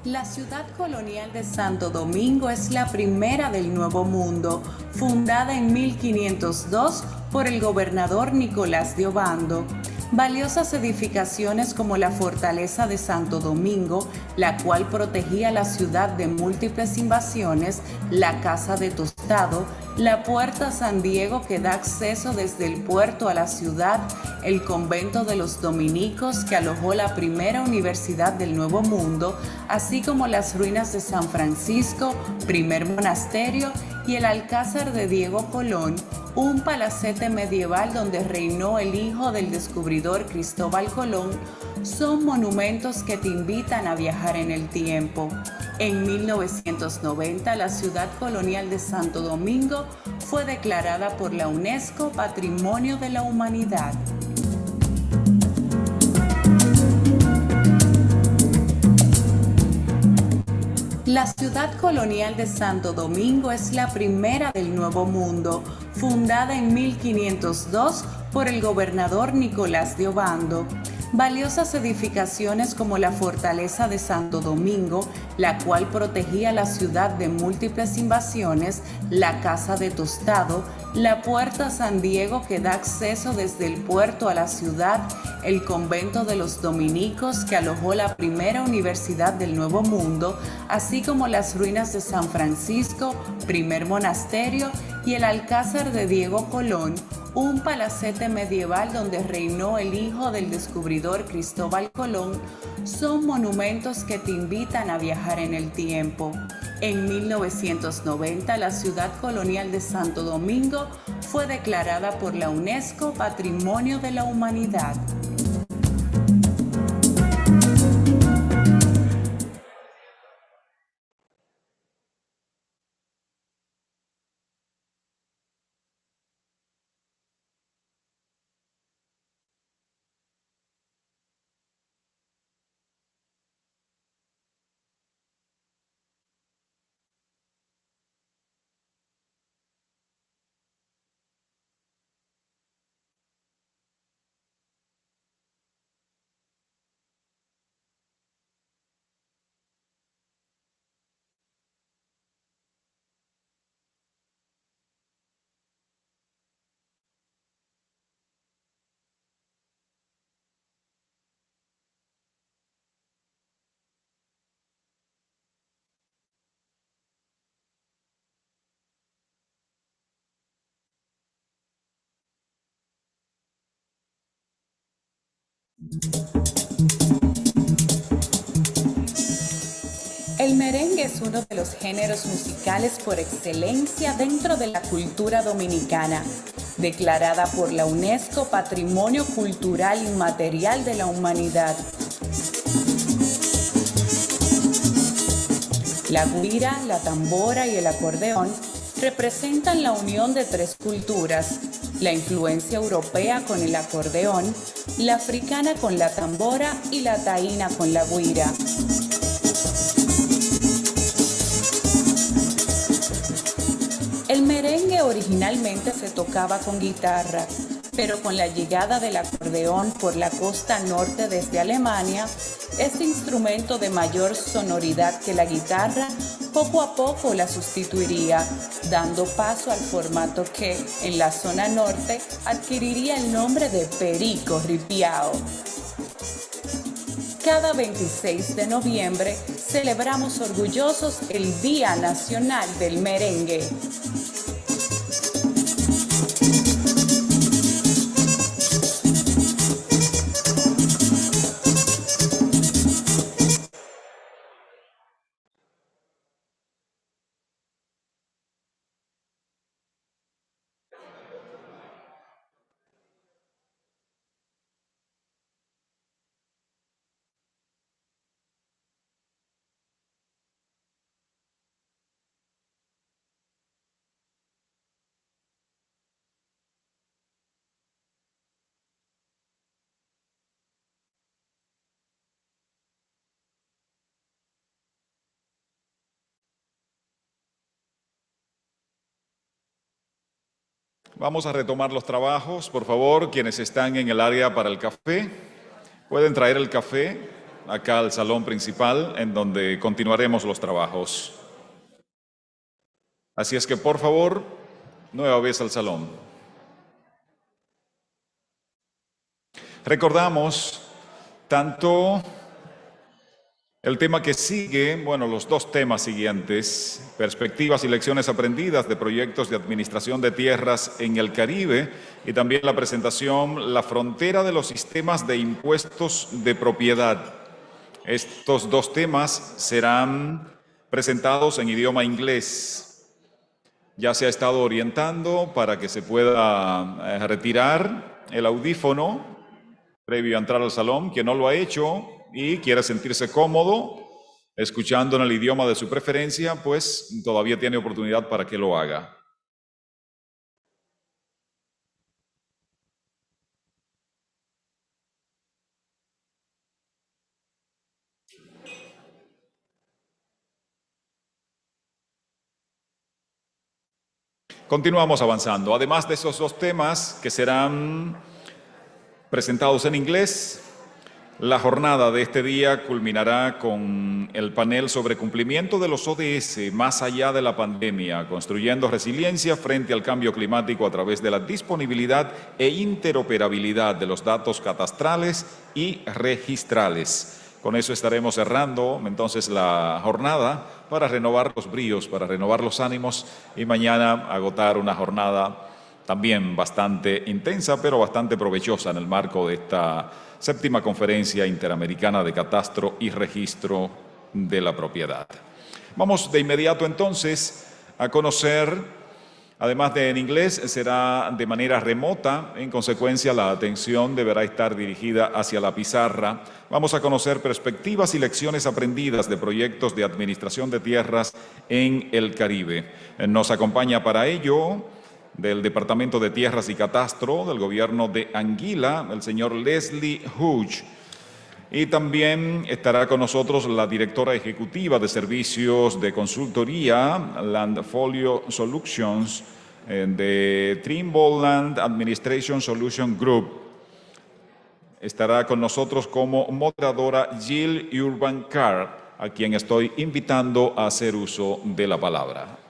La ciudad colonial de Santo Domingo es la primera del Nuevo Mundo, fundada en 1502 por el gobernador Nicolás de Obando. Valiosas edificaciones como la fortaleza de Santo Domingo, la cual protegía la ciudad de múltiples invasiones, la Casa de Tostado, la Puerta San Diego que da acceso desde el puerto a la ciudad, el convento de los dominicos que alojó la primera universidad del Nuevo Mundo, así como las ruinas de San Francisco, primer monasterio, y el Alcázar de Diego Colón, un palacete medieval donde reinó el hijo del descubridor Cristóbal Colón, son monumentos que te invitan a viajar en el tiempo. En 1990, la ciudad colonial de Santo Domingo fue declarada por la UNESCO Patrimonio de la Humanidad. La ciudad colonial de Santo Domingo es la primera del Nuevo Mundo, fundada en 1502 por el gobernador Nicolás de Obando. Valiosas edificaciones como la fortaleza de Santo Domingo, la cual protegía la ciudad de múltiples invasiones, la Casa de Tostado, la Puerta San Diego que da acceso desde el puerto a la ciudad, el convento de los dominicos que alojó la primera universidad del Nuevo Mundo, así como las ruinas de San Francisco, primer monasterio, y el Alcázar de Diego Colón, un palacete medieval donde reinó el hijo del descubridor Cristóbal Colón, son monumentos que te invitan a viajar en el tiempo. En 1990, la ciudad colonial de Santo Domingo fue declarada por la UNESCO Patrimonio de la Humanidad. El merengue es uno de los géneros musicales por excelencia dentro de la cultura dominicana, declarada por la UNESCO Patrimonio Cultural Inmaterial de la Humanidad. La guira, la tambora y el acordeón representan la unión de tres culturas: la influencia europea con el acordeón, la africana con la tambora y la taína con la guira. El merengue originalmente se tocaba con guitarra, pero con la llegada del acordeón por la costa norte desde Alemania, este instrumento de mayor sonoridad que la guitarra poco a poco la sustituiría, dando paso al formato que, en la zona norte, adquiriría el nombre de perico ripiao. Cada 26 de noviembre celebramos orgullosos el Día Nacional del Merengue. Vamos a retomar los trabajos. Por favor, quienes están en el área para el café, pueden traer el café acá al salón principal, en donde continuaremos los trabajos. Así es que, por favor, nueva vez al salón. Recordamos tanto el tema que sigue, bueno, los dos temas siguientes: perspectivas y lecciones aprendidas de proyectos de administración de tierras en el Caribe, y también la presentación, la frontera de los sistemas de impuestos de propiedad. Estos dos temas serán presentados en idioma inglés. Ya se ha estado orientando para que se pueda retirar el audífono previo a entrar al salón. Quien no lo ha hecho y quiere sentirse cómodo escuchando en el idioma de su preferencia, pues todavía tiene oportunidad para que lo haga. Continuamos avanzando. Además de esos dos temas que serán presentados en inglés, la jornada de este día culminará con el panel sobre cumplimiento de los ODS más allá de la pandemia, construyendo resiliencia frente al cambio climático a través de la disponibilidad e interoperabilidad de los datos catastrales y registrales. Con eso estaremos cerrando entonces la jornada para renovar los bríos, para renovar los ánimos y mañana agotar una jornada también bastante intensa, pero bastante provechosa en el marco de esta séptima Conferencia Interamericana de Catastro y Registro de la Propiedad. Vamos de inmediato entonces a conocer, además de en inglés, será de manera remota, en consecuencia la atención deberá estar dirigida hacia la pizarra. Vamos a conocer perspectivas y lecciones aprendidas de proyectos de administración de tierras en el Caribe. Nos acompaña para ello, del Departamento de Tierras y Catastro del Gobierno de Anguila, el señor Leslie Hodge. Y también estará con nosotros la directora ejecutiva de servicios de consultoría, Landfolio Solutions, de Trimble Land Administration Solution Group. Estará con nosotros como moderadora Jill Urban Carr, a quien estoy invitando a hacer uso de la palabra.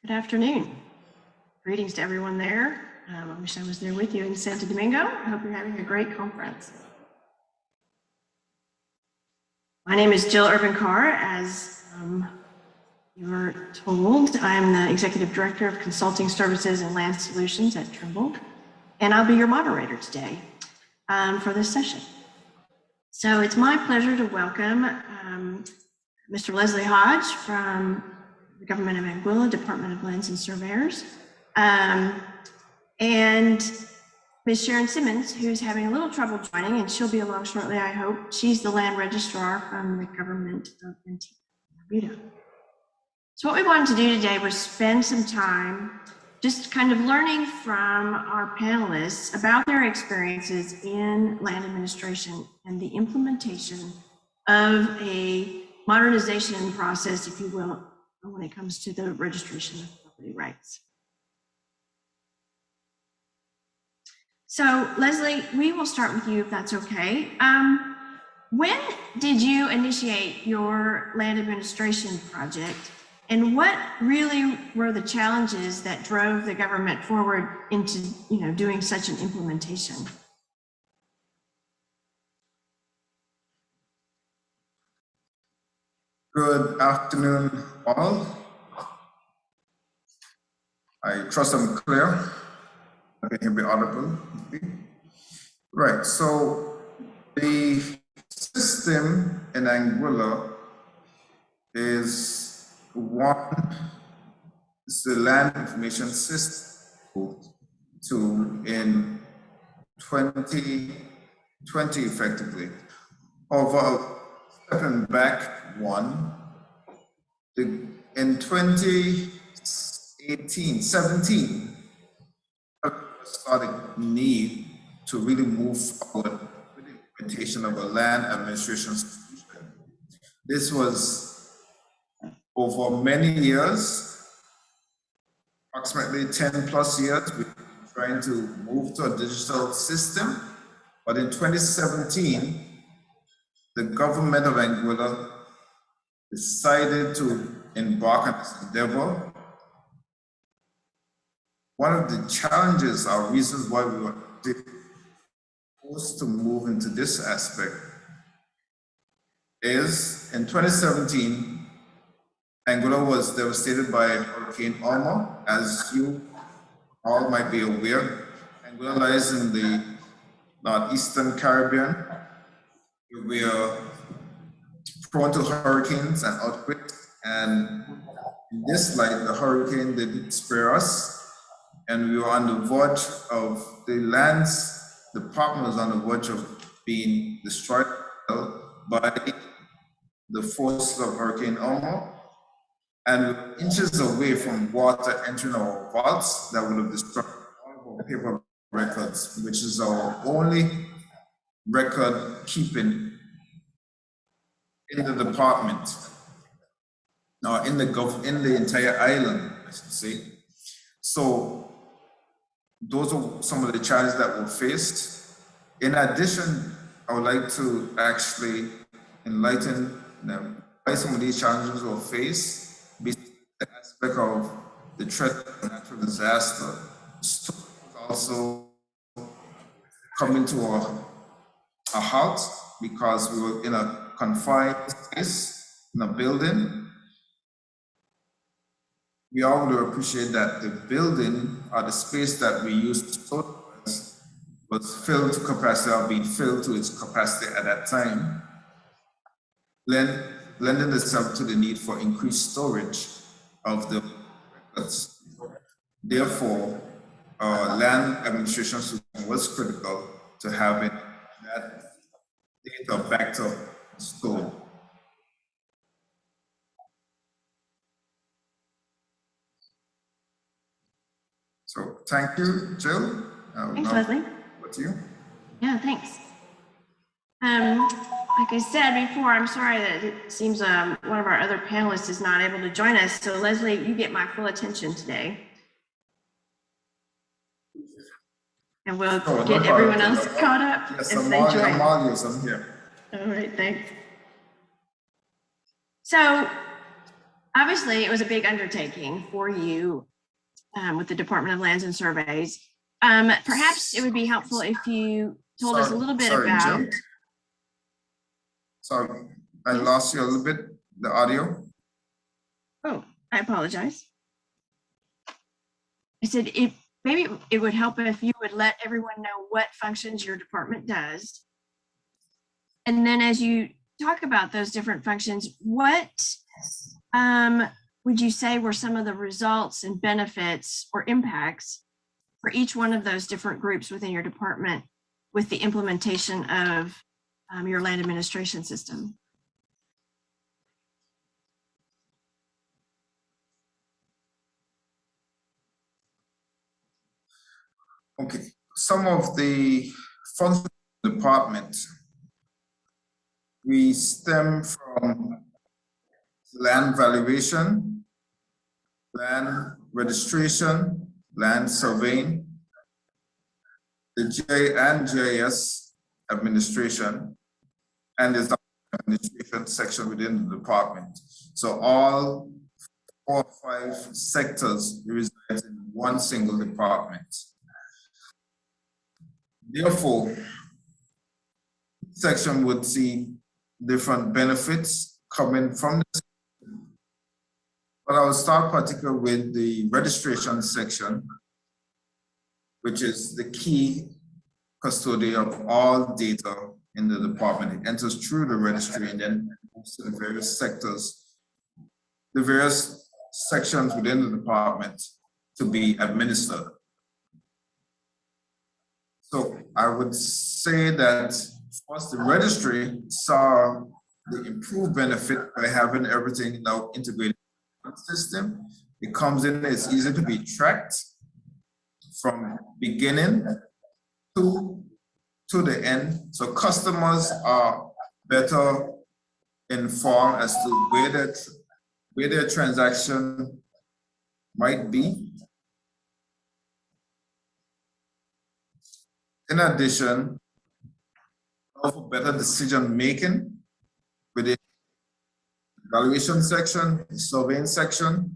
Good afternoon. Greetings to everyone there. I wish I was there with you in Santo Domingo. I hope you're having a great conference. My name is Jill Urban Carr. As you were told, I'm the Executive Director of Consulting Services and Land Solutions at Trimble, and I'll be your moderator today for this session. So it's my pleasure to welcome Mr. Leslie Hodge from the Government of Anguilla, Department of Lands and Surveyors, and Ms. Sharon Simmons, who's having a little trouble joining, and she'll be along shortly, I hope. She's the land registrar from the Government of Antigua. So what we wanted to do today was spend some time just kind of learning from our panelists about their experiences in land administration and the implementation of a modernization process, if you will, when it comes to the registration of property rights. So Leslie, we will start with you if that's okay. When did you initiate your land administration project, and what really were the challenges that drove the government forward into doing such an implementation? Good afternoon, all. I trust I'm clear. I can be audible. Right, so the system in Anguilla is it's the land information system in 2020 effectively. However, stepping back in 2017, started need to really move forward with the implementation of a land administration solution. This was over many years, approximately 10 plus years, we've been trying to move to a digital system. But in 2017, the government of Anguilla decided to embark on this endeavor. One of the challenges or reasons why we were forced to move into this aspect is in 2017, Angola was devastated by Hurricane Irma. As you all might be aware, Angola lies in the northeastern Caribbean. We are prone to hurricanes and earthquakes, and in this light, the hurricane didn't spare us, and we were on the verge of the department was on the verge of being destroyed by the forces of Hurricane Irma, and we were inches away from water entering our vaults that would have destroyed all of our paper records, which is our only record keeping in the department, or in the entire island, I should say. So those are some of the challenges that were faced. In addition, I would like to actually enlighten them why some of these challenges were faced, besides the aspect of the threat of natural disaster. Also coming to a halt because we were in a confined space in a building. We all would appreciate that the building or the space that we used to store was filled to capacity or being filled to its capacity at that time, lending itself to the need for increased storage of the records. Therefore, land administration system was critical to having that data backed up and stored. So thank you, Jill. Thanks, Leslie. What to you? Yeah, thanks. Like I said before, I'm sorry that it seems one of our other panelists is not able to join us. So Leslie, you get my full attention today. And we'll get everyone else caught up Yes, if they join. I'm here. All right, thanks. So obviously it was a big undertaking for you with the Department of Lands and Surveys. Perhaps it would be helpful if you told us a little bit about. Jim. Sorry, I lost you a little bit, the audio. Oh, I apologize. I said maybe it would help if you would let everyone know what functions your department does. And then as you talk about those different functions, what would you say were some of the results and benefits or impacts for each one of those different groups within your department with the implementation of your land administration system? Okay, some of the functions of the department, we stem from land valuation, land registration, land surveying, the GIS administration, and the administration section within the department. So all 4 or 5 sectors reside in one single department. Therefore, each section would see different benefits coming from this. But I will start particularly with the registration section, which is the key custodian of all data in the department. It enters through the registry and then moves to the various sectors, the various sections within the department to be administered. So I would say that first, the registry saw the improved benefit by having everything now integrated in the system. It comes in, it's easy to be tracked from beginning to the end. So customers are better informed as to where their transaction might be. In addition, for better decision making within the valuation section, the surveying section,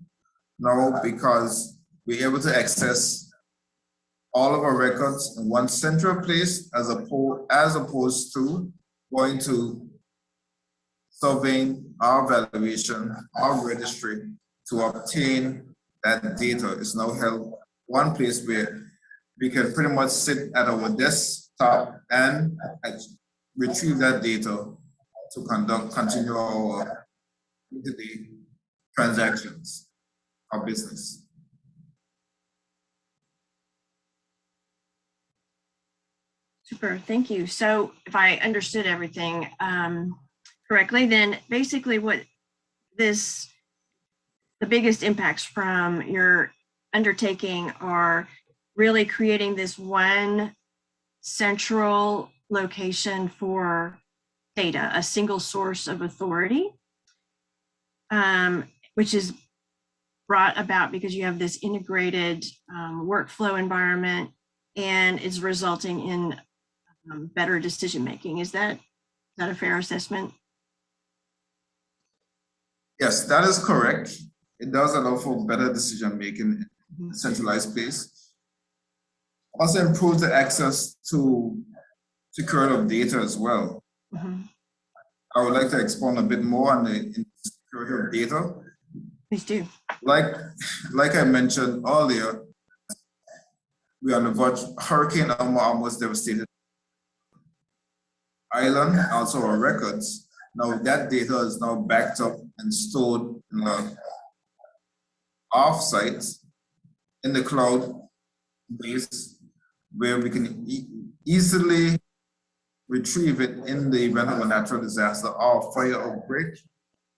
now because we're able to access all of our records in one central place as opposed to going to surveying, our evaluation, our registry to obtain that data is now held one place where we can pretty much sit at our desktop and retrieve that data to continue our day-to-day transactions of business. Super, thank you. So if I understood everything correctly, then basically what the biggest impacts from your undertaking are really creating this one central location for data, a single source of authority, which is brought about because you have this integrated workflow environment and is resulting in better decision-making. Is that a fair assessment? Yes, that is correct. It does allow for better decision-making in a centralized space. Also improves the access to security of data as well. I would like to expand a bit more on the security of data. Please do. Like I mentioned earlier, we are on the verge. Hurricane Irma almost devastated island, also our records. Now that data is now backed up and stored in the off-site in the cloud base, where we can easily retrieve it in the event of a natural disaster or fire outbreak.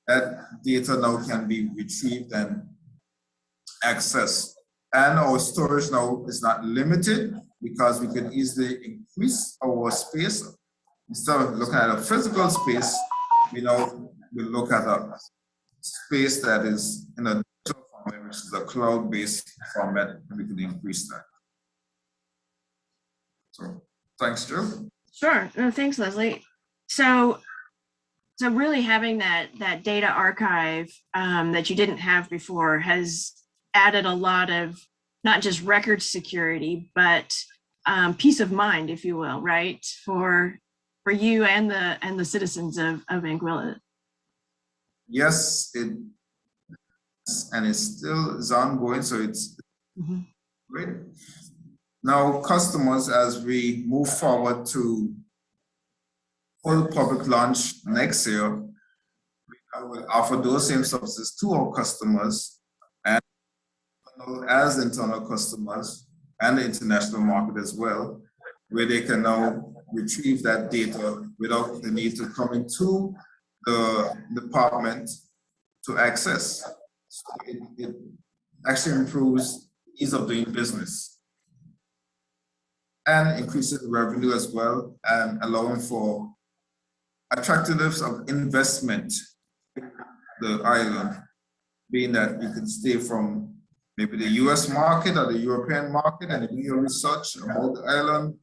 That data now can be retrieved and accessed. And our storage now is not limited because we can easily increase our space. Instead of looking at a physical space, we look at a space that is in a digital format, which is a cloud-based format, and we can increase that. So, thanks, Joe. Sure. No, thanks, Leslie. So really having that data archive that you didn't have before has added a lot of not just record security, but peace of mind, if you will, right? For you and the citizens of Anguilla. Yes, it still is ongoing, so it's great. Now, customers, as we move forward to full public launch next year, we will offer those same services to our customers and as internal customers and the international market as well, where they can now retrieve that data without the need to come into the department to access. So it actually improves ease of doing business and increases revenue as well, and allowing for attractiveness of investment in the island, being that you can stay from maybe the US market or the European market and do your research about the island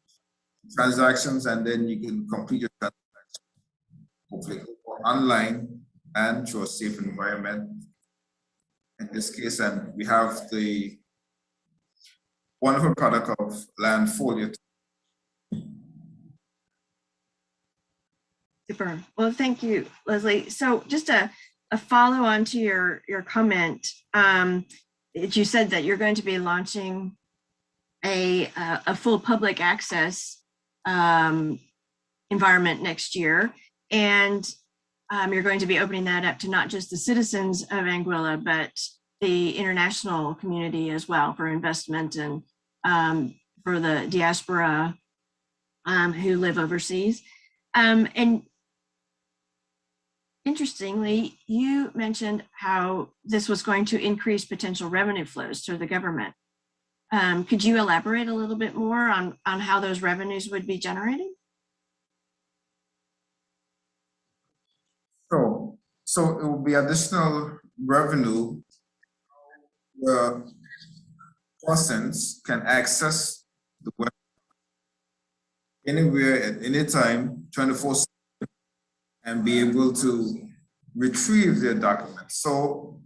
transactions, and then you can complete your transaction hopefully online and through a safe environment in this case. And we have the wonderful product of Landfolio. Super. Well, thank you, Leslie. So just a follow on to your comment. You said that you're going to be launching a full public access environment next year, and you're going to be opening that up to not just the citizens of Anguilla, but the international community as well for investment and for the diaspora who live overseas. And interestingly, you mentioned how this was going to increase potential revenue flows to the government. Could you elaborate a little bit more on how those revenues would be generated? So it will be additional revenue where persons can access the web anywhere at any time, 24/7, and be able to retrieve their documents. So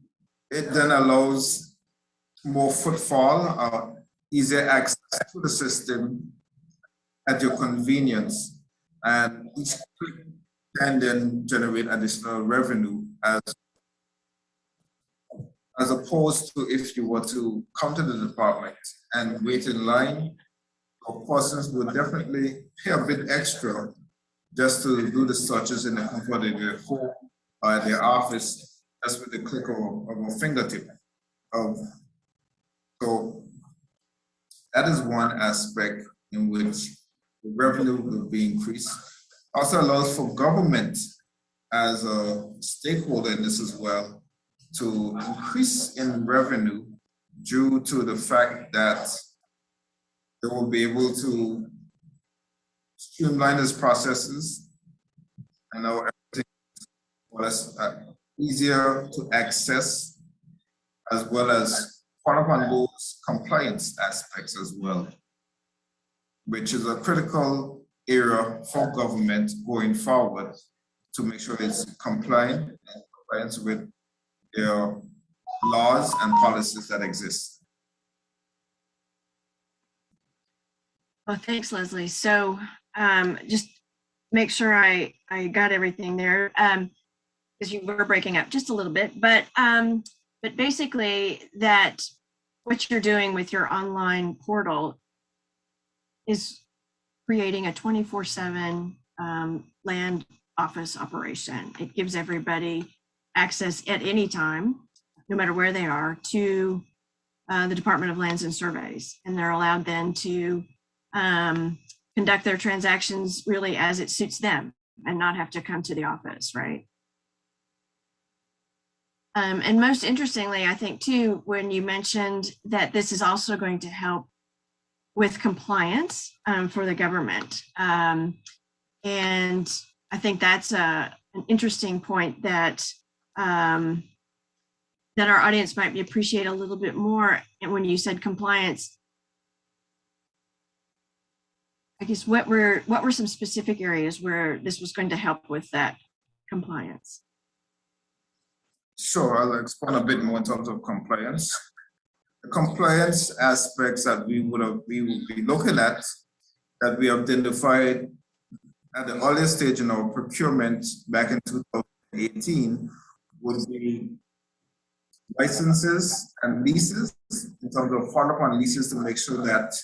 it then allows more footfall, easier access to the system at your convenience. And each click can then generate additional revenue as opposed to if you were to come to the department and wait in line. Persons would definitely pay a bit extra just to do the searches in the comfort of their home or their office, just with the click of a fingertip. So that is one aspect in which the revenue will be increased. Also allows for government as a stakeholder in this as well to increase in revenue due to the fact that they will be able to streamline these processes and now everything was easier to access, as well as follow up on those compliance aspects as well, which is a critical area for government going forward to make sure it's compliant and compliance with their laws and policies that exist. Well, thanks, Leslie. So just make sure I got everything there, because you were breaking up just a little bit, but basically that what you're doing with your online portal is creating a 24/7 land office operation. It gives everybody access at any time, no matter where they are, to the Department of Lands and Surveys, and they're allowed then to conduct their transactions really as it suits them and not have to come to the office, right? And most interestingly, I think too, when you mentioned that this is also going to help with compliance for the government. And I think that's an interesting point that that our audience might appreciate a little bit more. And when you said compliance, I guess what were some specific areas where this was going to help with that compliance? Sure, I'll expand a bit more in terms of compliance. The compliance aspects that we will be looking at, that we identified at the earliest stage in our procurement back in 2018, would be licenses and leases, in terms of follow-up on leases to make sure that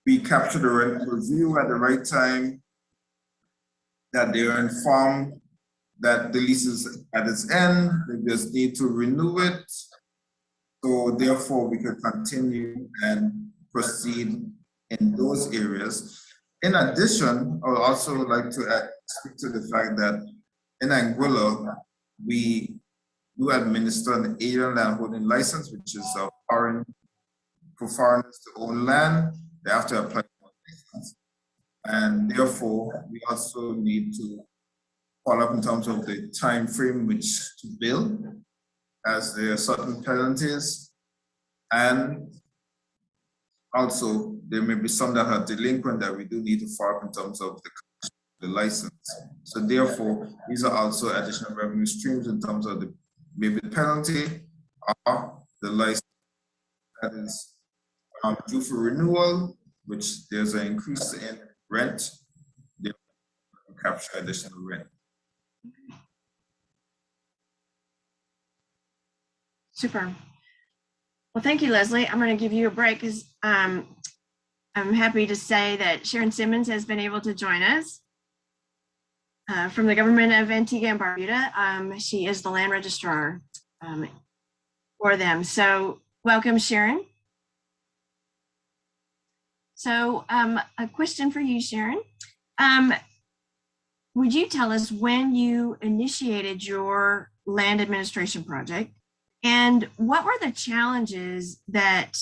we capture the rent review at the right time, that they are informed that the lease is at its end, they just need to renew it. So therefore we can continue and proceed in those areas. In addition, I would also like to speak to the fact that in Anguilla, we do administer an alien land holding license, which is for foreigners to own land. They have to apply for a license. And therefore, we also need to follow up in terms of the time frame which to bill, as there are certain penalties. And also, there may be some that are delinquent that we do need to follow up in terms of the license. So therefore, these are also additional revenue streams in terms of maybe the penalty or the license that is due for renewal, which there's an increase in rent, they capture additional rent. Super. Well, thank you, Leslie. I'm going to give you a break because I'm happy to say that Sharon Simmons has been able to join us from the government of Antigua and Barbuda. She is the land registrar for them. So welcome, Sharon. So a question for you, Sharon. Would you tell us when you initiated your land administration project, and what were the challenges that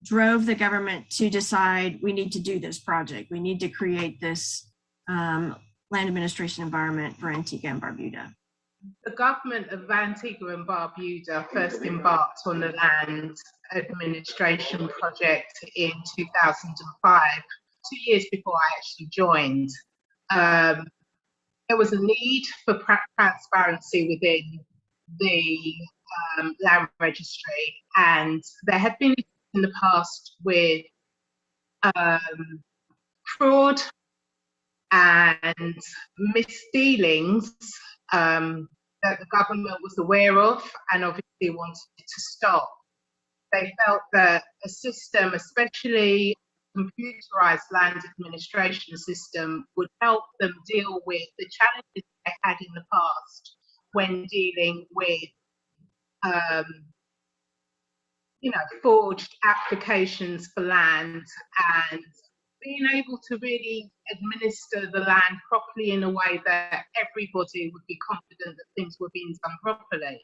drove the government to decide we need to do this project? We need to create this land administration environment for Antigua and Barbuda. The government of Antigua and Barbuda first embarked on the land administration project in 2005, 2 years before I actually joined. There was a need for transparency within the land registry, and there had been in the past with fraud and misdealings that the government was aware of and obviously wanted to stop. They felt that a system, especially a computerized land administration system, would help them deal with the challenges they had in the past when dealing with forged applications for land and being able to really administer the land properly in a way that everybody would be confident that things were being done properly.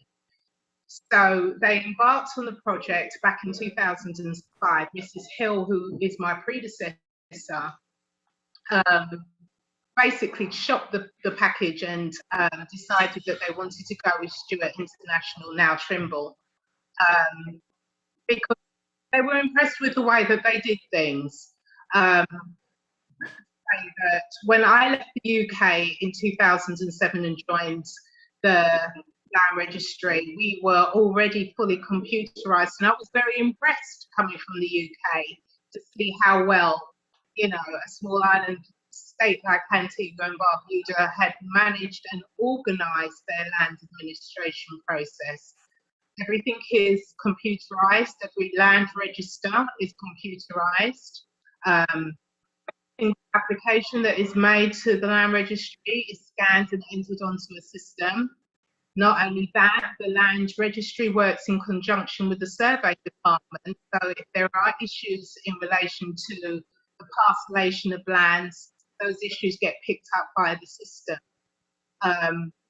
So they embarked on the project back in 2005. Mrs. Hill, who is my predecessor, basically shopped the package and decided that they wanted to go with Stewart International, now Trimble, because they were impressed with the way that they did things. That when I left the UK in 2007 and joined the land registry, we were already fully computerized, and I was very impressed coming from the UK to see how well, a small island state like Antigua and Barbuda had managed and organized their land administration process. Everything is computerized. Every land register is computerized. The application that is made to the land registry is scanned and entered onto a system. Not only that, the land registry works in conjunction with the survey department. So if there are issues in relation to the parcellation of lands, those issues get picked up by the system.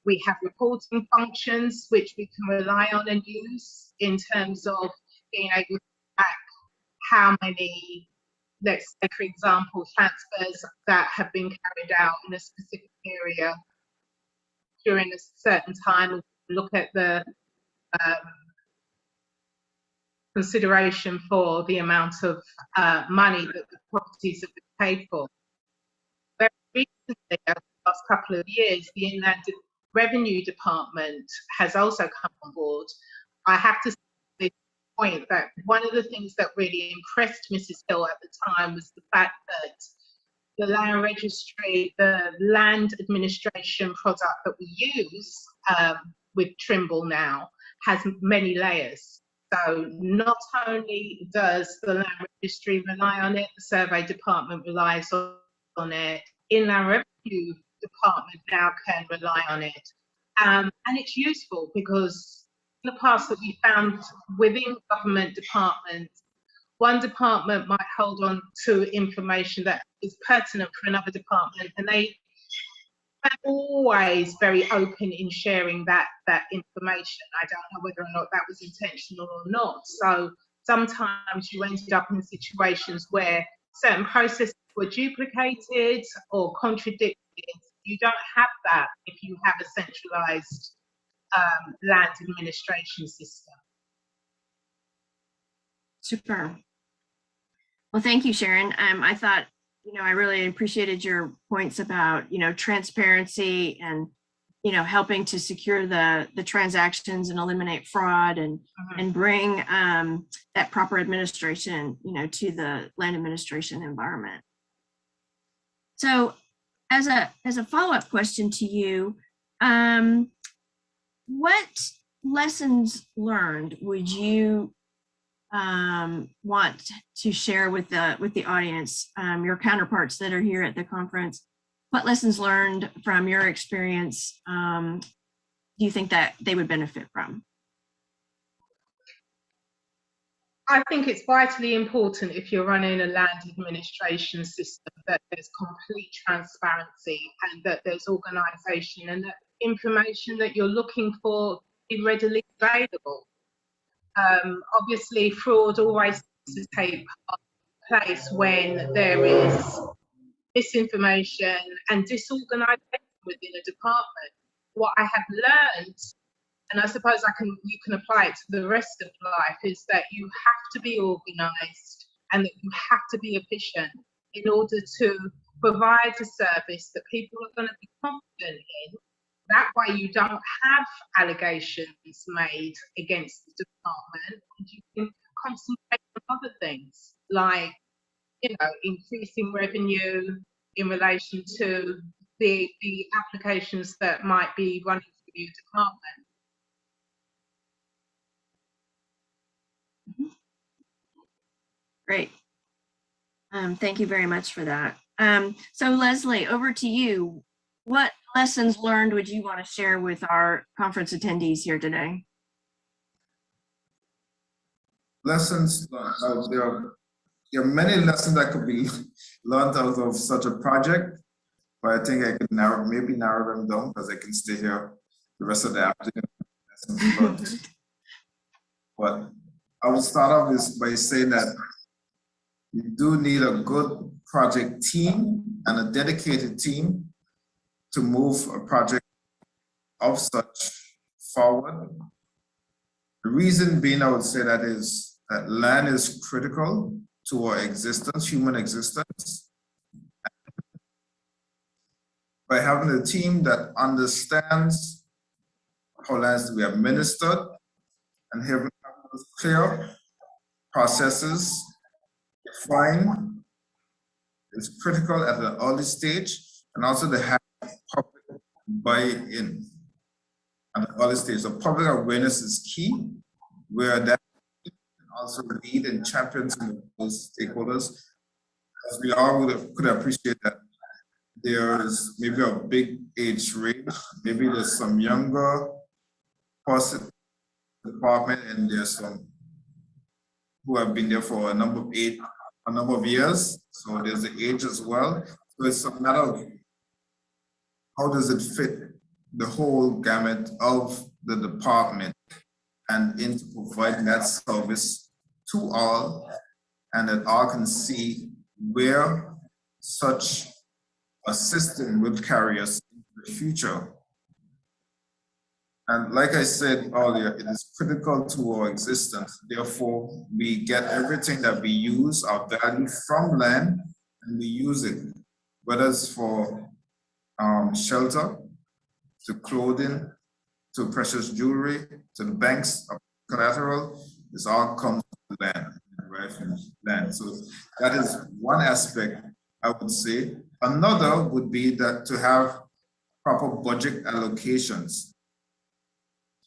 We have reporting functions which we can rely on and use in terms of being able to track how many, let's say, for example, transfers that have been carried out in a specific area during a certain time. Look at the consideration for the amount of money that the properties have been paid for. Very recently, over the last couple of years, the Inland Revenue Department has also come on board. I have to say at this point that one of the things that really impressed Mrs. Hill at the time was the fact that the land registry, the land administration product that we use with Trimble now, has many layers. So not only does the land registry rely on it, the survey department relies on it, Inland Revenue Department now can rely on it. And it's useful because in the past that we found within government departments, one department might hold on to information that is pertinent for another department, and they are always very open in sharing that information. I don't know whether or not that was intentional or not. So sometimes you ended up in situations where certain processes were duplicated or contradicted. You don't have that if you have a centralized land administration system. Super. Well, thank you, Sharon. I thought, I really appreciated your points about, transparency and, helping to secure the transactions and eliminate fraud and bring that proper administration, to the land administration environment. So as a follow-up question to you, what lessons learned would you want to share with the audience, your counterparts that are here at the conference? What lessons learned from your experience do you think that they would benefit from? I think it's vitally important, if you're running a land administration system, that there's complete transparency and that there's organisation and that information that you're looking for is readily available. Obviously, fraud always has to take place when there is misinformation and disorganisation within a department. What I have learned, and I suppose you can apply it to the rest of life, is that you have to be organised and that you have to be efficient in order to provide a service that people are going to be confident in. That way you don't have allegations made against the department, and you can concentrate on other things like, increasing revenue, in relation to the applications that might be running through your department? Great. Thank you very much for that. So Leslie, over to you. What lessons learned would you want to share with our conference attendees here today? Lessons learned. There are many lessons that could be learned out of such a project, but I think I could maybe narrow them down because I can stay here the rest of the afternoon. Lessons learned. But I will start off by saying that you do need a good project team and a dedicated team to move a project of such forward. The reason being, I would say that is that land is critical to our existence, human existence. By having a team that understands how lands to be administered and having those clear processes defined is critical at an early stage, and also to have public buy-in at the early stage. So public awareness is key, where that can also lead and champion some of those stakeholders. As we all could appreciate that there is maybe a big age range, maybe there's some younger person in the department, and there's some who have been there for a number of years. So there's the age as well. So it's a matter of how does it fit the whole gamut of the department and into providing that service to all, and that all can see where such a system will carry us into the future. And like I said earlier, it is critical to our existence. Therefore, we get everything that we use, our value from land, and we use it, whether it's for shelter, to clothing, to precious jewelry, to the banks of collateral. This all comes from land, right from land. So that is one aspect, I would say. Another would be that to have proper budget allocations.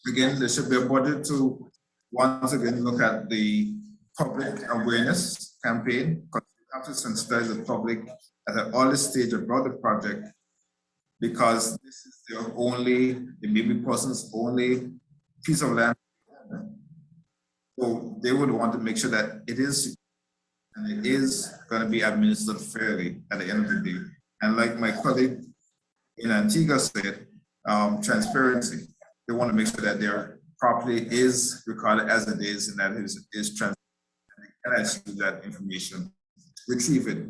Again, there should be a budget to once again look at the public awareness campaign, because you have to sensitize the public at an early stage about the project, because this is their only, it may be person's only piece of land. So they would want to make sure that it is, and it is going to be administered fairly at the end of the day. And like my colleague in Antigua said, transparency. They want to make sure that their property is recorded as it is, and that is transparent, and actually that information, retrieve it.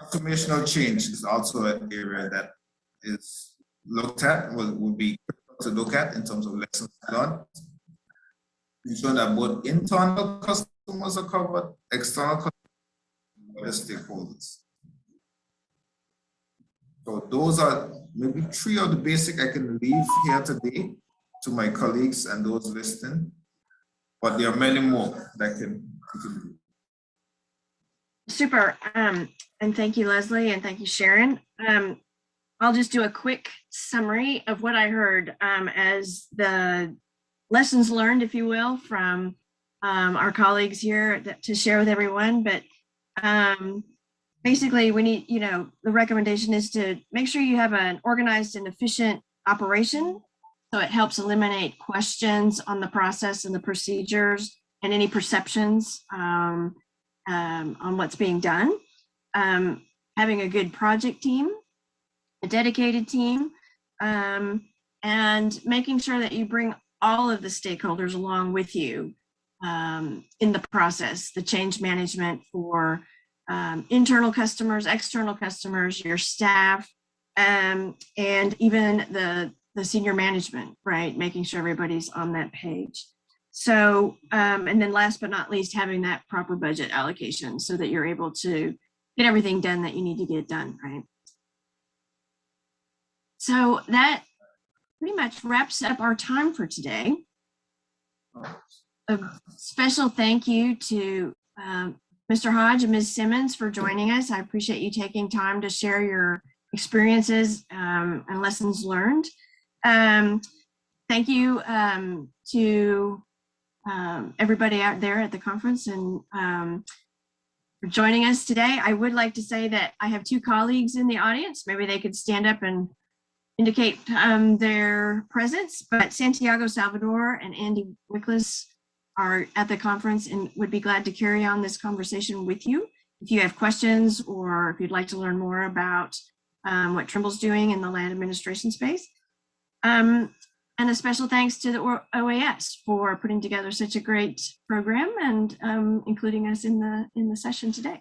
Transformational change is also an area that is looked at, would be critical to look at in terms of lessons learned. Ensure that both internal customers are covered, external customers, and other stakeholders. So those are maybe three of the basic I can leave here today to my colleagues and those listening, but there are many more that can do. Super, and thank you, Leslie, and thank you, Sharon. I'll just do a quick summary of what I heard as the lessons learned, if you will, from our colleagues here to share with everyone. But basically, we need, the recommendation is to make sure you have an organized and efficient operation. So it helps eliminate questions on the process and the procedures and any perceptions on what's being done. Having a good project team, a dedicated team, and making sure that you bring all of the stakeholders along with you in the process, the change management for internal customers, external customers, your staff, and even the senior management, right? Making sure everybody's on that page. So, and then last but not least, having that proper budget allocation so that you're able to get everything done that you need to get done, right? So that pretty much wraps up our time for today. A special thank you to Mr. Hodge and Ms. Simmons for joining us. I appreciate you taking time to share your experiences and lessons learned. Thank you to everybody out there at the conference and for joining us today. I would like to say that I have two colleagues in the audience. Maybe they could stand up and indicate their presence, but Santiago Salvador and Andy Wickles are at the conference and would be glad to carry on this conversation with you. If you have questions or if you'd like to learn more about what Trimble's doing in the land administration space. And a special thanks to the OAS for putting together such a great program and including us in the session today.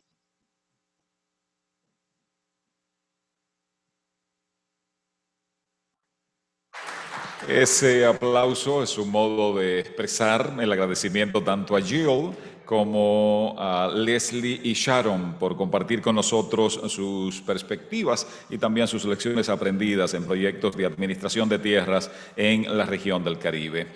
Ese aplauso es un modo de expresar el agradecimiento tanto a Jill como a Leslie y Sharon por compartir con nosotros sus perspectivas y también sus lecciones aprendidas en proyectos de administración de tierras en la región del Caribe.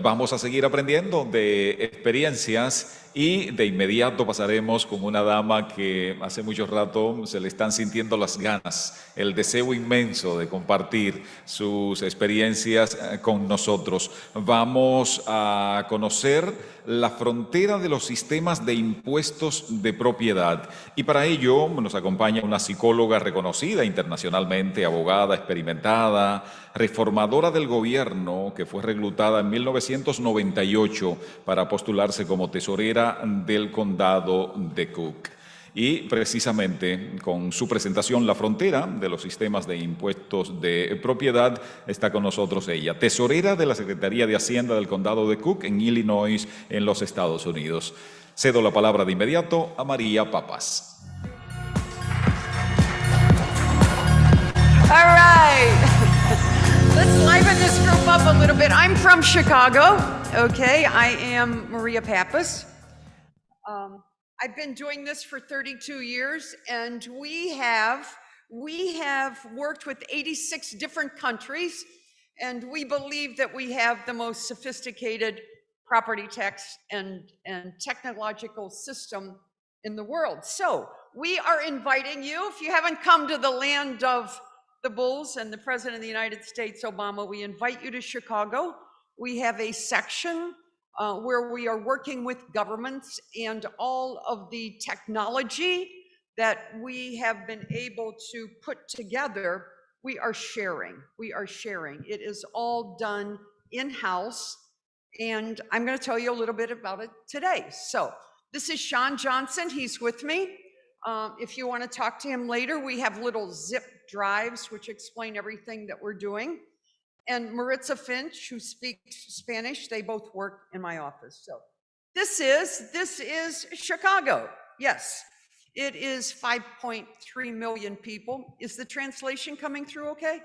Vamos a seguir aprendiendo de experiencias y de inmediato pasaremos con una dama que hace mucho rato se le están sintiendo las ganas, el deseo inmenso de compartir sus experiencias con nosotros. Vamos a conocer la frontera de los sistemas de impuestos de propiedad y para ello nos acompaña una psicóloga reconocida internacionalmente, abogada experimentada, reformadora del gobierno que fue reclutada en 1998 para postularse como tesorera del condado de Cook. Y precisamente con su presentación La frontera de los sistemas de impuestos de propiedad está con nosotros ella, tesorera de la Secretaría de Hacienda del condado de Cook en Illinois, en los Estados Unidos. Cedo la palabra de inmediato a María Papas. All right. Let's liven this group up a little bit. I'm from Chicago, okay? I am Maria Pappas. I've been doing this for 32 years, and we have worked with 86 different countries, and we believe that we have the most sophisticated property tax and technological system in the world. So we are inviting you, if you haven't come to the land of the Bulls and the President of the United States, Obama, we invite you to Chicago. We have a section where we are working with governments and all of the technology that we have been able to put together, we are sharing. It is all done in-house, and I'm going to tell you a little bit about it today. So this is Sean Johnson. He's with me. If you want to talk to him later, we have little zip drives which explain everything that we're doing. And Maritza Finch, who speaks Spanish, they both work in my office. So this is Chicago. Yes, it is 5.3 million people. Is the translation coming through okay?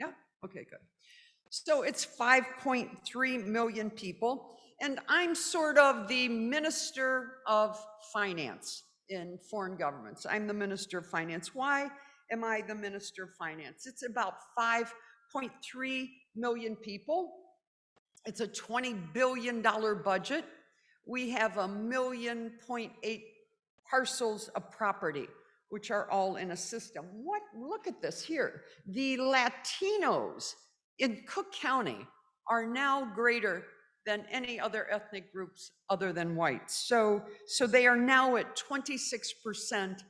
Yeah, okay, good. So it's 5.3 million people. And I'm sort of the Minister of Finance in foreign governments. I'm the Minister of Finance. Why am I the Minister of Finance? It's about 5.3 million people. It's a $20 billion budget. We have 1.8 million parcels of property, which are all in a system. Look at this here. The Latinos in Cook County are now greater than any other ethnic groups other than whites. So they are now at 26%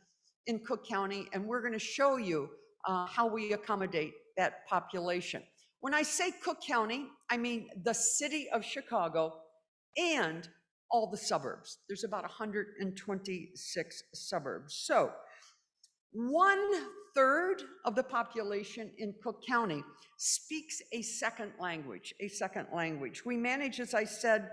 in Cook County, and we're going to show you how we accommodate that population. When I say Cook County, I mean the city of Chicago and all the suburbs. There's about 126 suburbs. So 1/3 of the population in Cook County speaks a second language. We manage, as I said,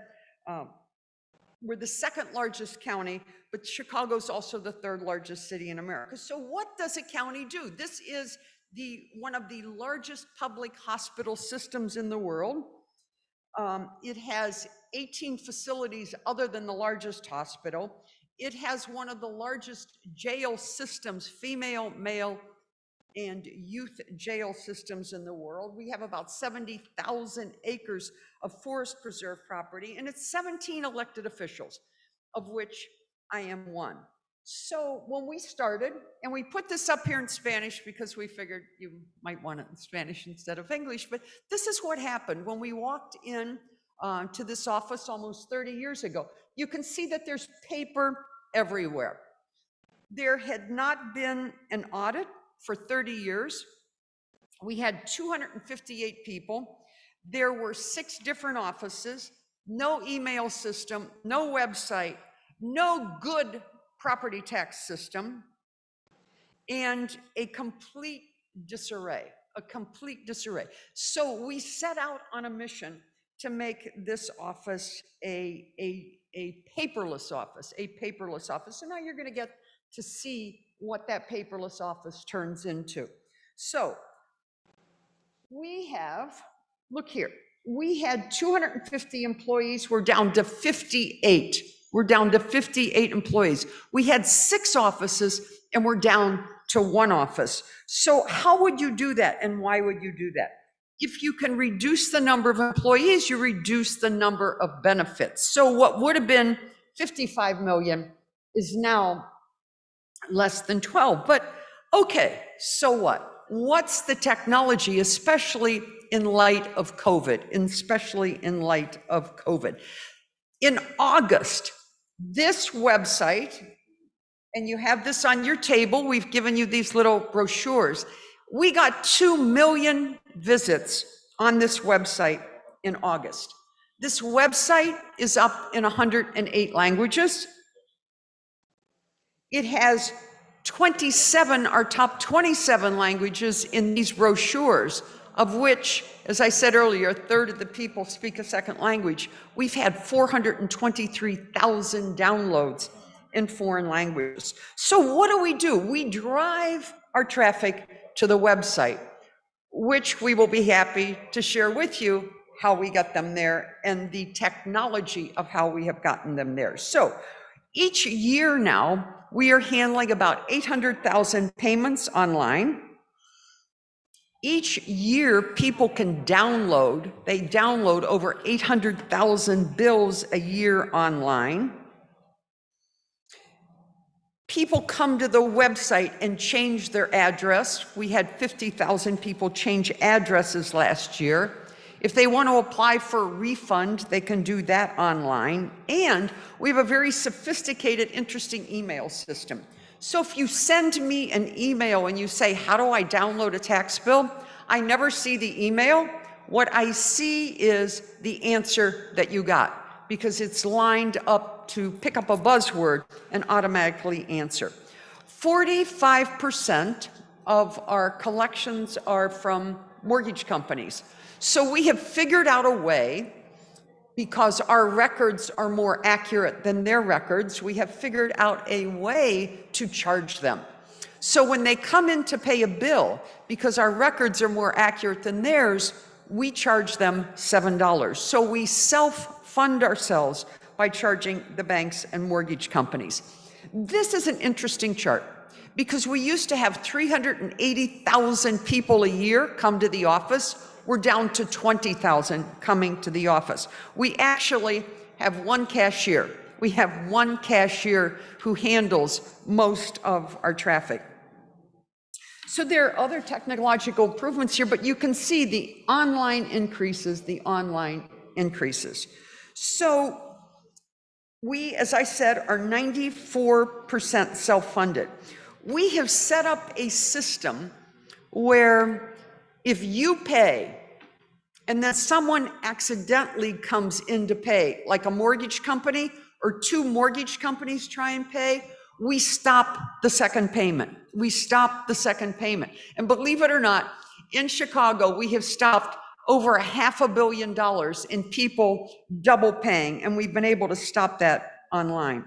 we're the second largest county, but Chicago's also the third largest city in America. So what does a county do? This is one of the largest public hospital systems in the world. It has 18 facilities other than the largest hospital. It has one of the largest jail systems, female, male, and youth jail systems in the world. We have about 70,000 acres of forest preserve property, and it's 17 elected officials, of which I am one. So when we started, and we put this up here in Spanish because we figured you might want it in Spanish instead of English, but this is what happened when we walked in to this office almost 30 years ago. You can see that there's paper everywhere. There had not been an audit for 30 years. We had 258 people. There were 6 different offices, no email system, no website, no good property tax system, and a complete disarray, So we set out on a mission to make this office a paperless office, So now you're gonna get to see what that paperless office turns into. So we have, look here, we had 250 employees, we're down to 58. We're down to 58 employees. We had 6 offices and we're down to 1 office. So how would you do that and why would you do that? If you can reduce the number of employees, you reduce the number of benefits. So what would have been 55 million is now less than 12. But okay, so what? What's the technology, especially in light of COVID, In August, this website, and you have this on your table, we've given you these little brochures. We got 2 million visits on this website in August. This website is up in 108 languages. It has 27, our top 27 languages in these brochures, of which, as I said earlier, 1/3 of the people speak a second language. We've had 423,000 downloads in foreign languages. So what do? We drive our traffic to the website, which we will be happy to share with you how we got them there and the technology of how we have gotten them there. So each year now, we are handling about 800,000 payments online. Each year, people can download over 800,000 bills a year online. People come to the website and change their address. We had 50,000 people change addresses last year. If they want to apply for a refund, they can do that online. And we have a very sophisticated, interesting email system. So if you send me an email and you say, how do I download a tax bill? I never see the email. What I see is the answer that you got, because it's lined up to pick up a buzzword and automatically answer. 45% of our collections are from mortgage companies. So we have figured out a way, because our records are more accurate than their records, we have figured out a way to charge them. So when they come in to pay a bill, because our records are more accurate than theirs, we charge them $7. So we self-fund ourselves by charging the banks and mortgage companies. This is an interesting chart, because we used to have 380,000 people a year come to the office. We're down to 20,000 coming to the office. We actually have 1 cashier. We have 1 cashier who handles most of our traffic. So there are other technological improvements here, but you can see the online increases, So we, as I said, are 94% self-funded. We have set up a system where if you pay and then someone accidentally comes in to pay, like a mortgage company or 2 mortgage companies try and pay, we stop the second payment. And believe it or not, in Chicago, we have stopped over $500 million in people double paying, and we've been able to stop that online.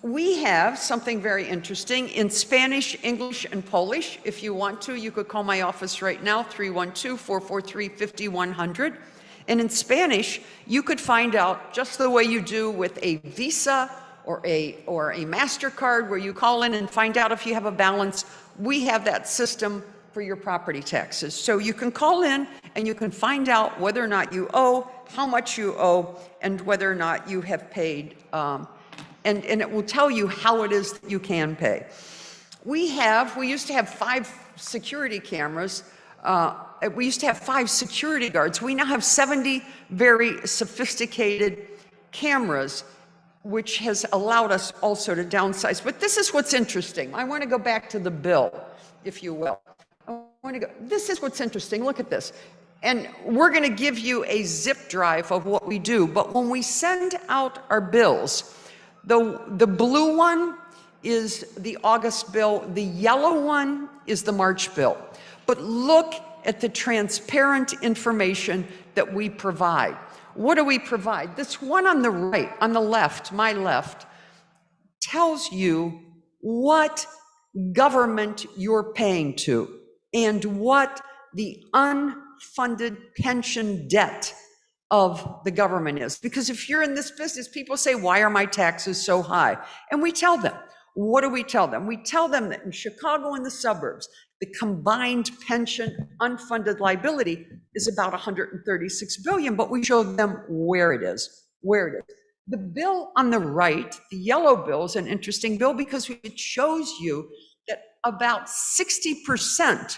We have something very interesting in Spanish, English, and Polish. If you want to, you could call my office right now, 312-443-5100. And in Spanish, you could find out just the way you do with a Visa or a MasterCard, where you call in and find out if you have a balance. We have that system for your property taxes. So you can call in and you can find out whether or not you owe, how much you owe, and whether or not you have paid. And it will tell you how it is that you can pay. We used to have 5 security cameras. We used to have 5 security guards. We now have 70 very sophisticated cameras, which has allowed us also to downsize. But this is what's interesting. I want to go back to the bill, if you will. This is what's interesting. Look at this. And we're going to give you a zip drive of what we do. But when we send out our bills, the blue one is the August bill. The yellow one is the March bill. But look at the transparent information that we provide. What do we provide? This one on the right, on the left, my left, tells you what government you're paying to and what the unfunded pension debt of the government is. Because if you're in this business, people say, why are my taxes so high? And we tell them. What do we tell them? We tell them that in Chicago and the suburbs, the combined pension unfunded liability is about 136 billion, but we show them where it is, The bill on the right, the yellow bill, is an interesting bill because it shows you that about 60%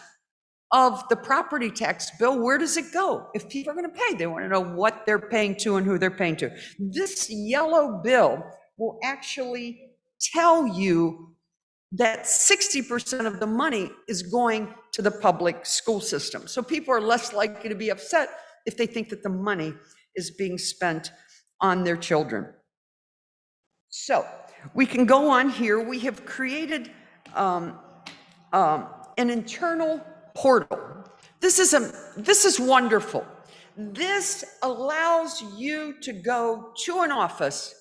of the property tax bill, where does it go? If people are going to pay, they want to know what they're paying to and who they're paying to. This yellow bill will actually tell you that 60% of the money is going to the public school system. So people are less likely to be upset if they think that the money is being spent on their children. So we can go on here. We have created an internal portal. This is wonderful. This allows you to go to an office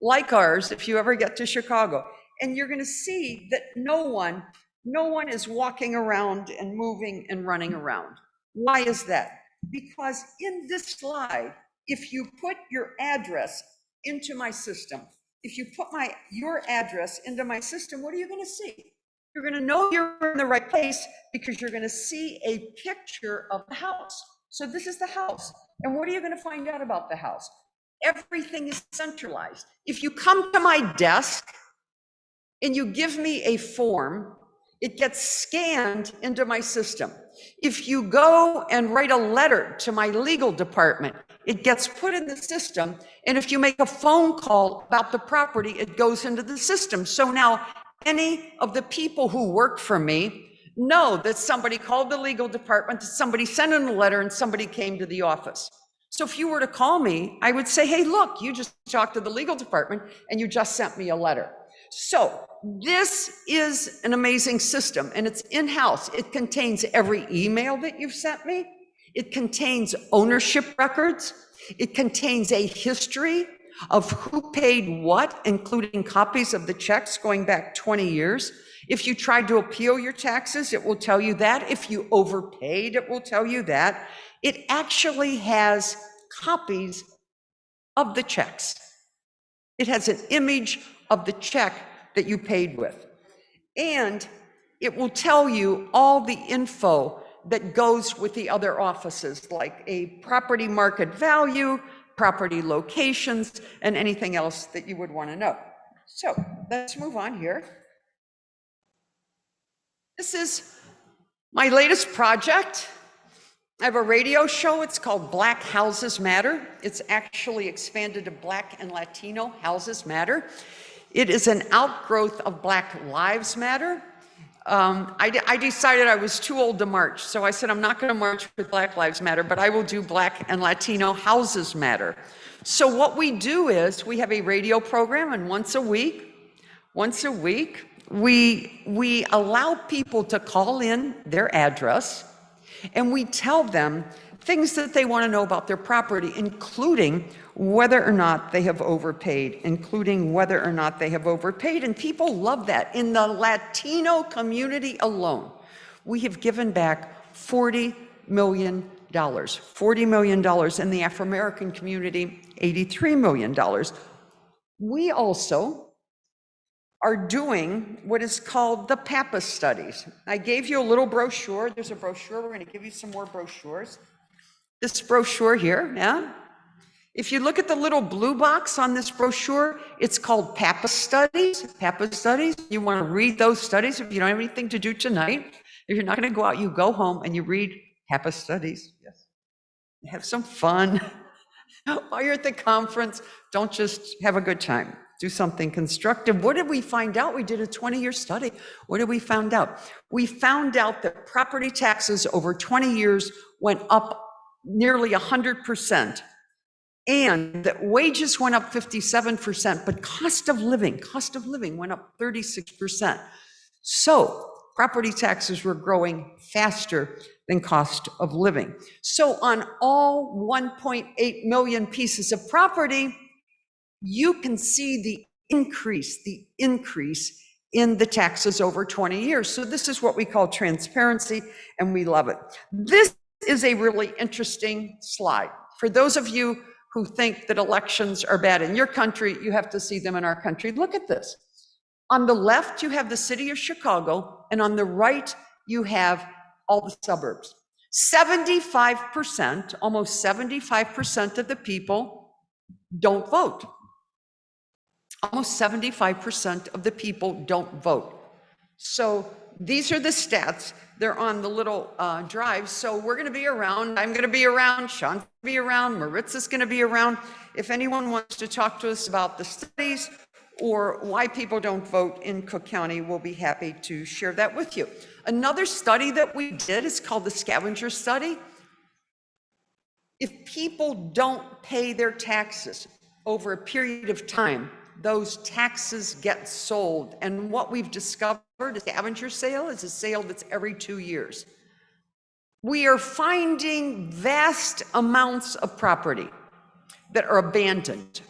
like ours, if you ever get to Chicago, and you're going to see that no one is walking around and moving and running around. Why is that? Because in this slide, if you put your address into my system, if you put your address into my system, what are you going to see? You're going to know you're in the right place because you're going to see a picture of the house. So this is the house. And what are you going to find out about the house? Everything is centralized. If you come to my desk and you give me a form, it gets scanned into my system. If you go and write a letter to my legal department, it gets put in the system. And if you make a phone call about the property, it goes into the system. So now any of the people who work for me know that somebody called the legal department, that somebody sent in a letter, and somebody came to the office. So if you were to call me, I would say, hey, look, you just talked to the legal department and you just sent me a letter. So this is an amazing system, and it's in-house. It contains every email that you've sent me. It contains ownership records. It contains a history of who paid what, including copies of the checks going back 20 years. If you tried to appeal your taxes, it will tell you that. If you overpaid, it will tell you that. It actually has copies of the checks. It has an image of the check that you paid with. And it will tell you all the info that goes with the other offices, like a property market value, property locations, and anything else that you would want to know. So let's move on here. This is my latest project. I have a radio show. It's called Black Houses Matter. It's actually expanded to Black and Latino Houses Matter. It is an outgrowth of Black Lives Matter. I decided I was too old to march, so I said I'm not going to march with Black Lives Matter, but I will do Black and Latino Houses Matter. So what we do is we have a radio program, and once a week, we allow people to call in their address, and we tell them things that they want to know about their property, including whether or not they have overpaid, And people love that. In the Latino community alone, we have given back $40 million. $40 million. In the Afro-American community, $83 million. We also are doing what is called the Pappas studies. I gave you a little brochure. There's a brochure. We're going to give you some more brochures. This brochure here, yeah? If you look at the little blue box on this brochure, it's called Pappas studies. Pappas studies. You want to read those studies if you don't have anything to do tonight. If you're not going to go out, you go home and you read Pappas studies. Yes. Have some fun. While you're at the conference, don't just have a good time. Do something constructive. What did we find out? We did a 20-year study. What did we find out? We found out that property taxes over 20 years went up nearly 100%, and that wages went up 57%, but cost of living went up 36%. So property taxes were growing faster than cost of living. So on all 1.8 million pieces of property, you can see the increase in the taxes over 20 years. So this is what we call transparency, and we love it. This is a really interesting slide. For those of you who think that elections are bad in your country, you have to see them in our country. Look at this. On the left, you have the city of Chicago, and on the right, you have all the suburbs. 75%, almost 75% of the people don't vote. Almost 75% of the people don't vote. So these are the stats. They're on the little drive. So we're going to be around. I'm going to be around. Sean's going to be around. Maritza's going to be around. If anyone wants to talk to us about the studies or why people don't vote in Cook County, we'll be happy to share that with you. Another study that we did is called the scavenger study. If people don't pay their taxes over a period of time, those taxes get sold. And what we've discovered, a scavenger sale is a sale that's every 2 years. We are finding vast amounts of property that are abandoned.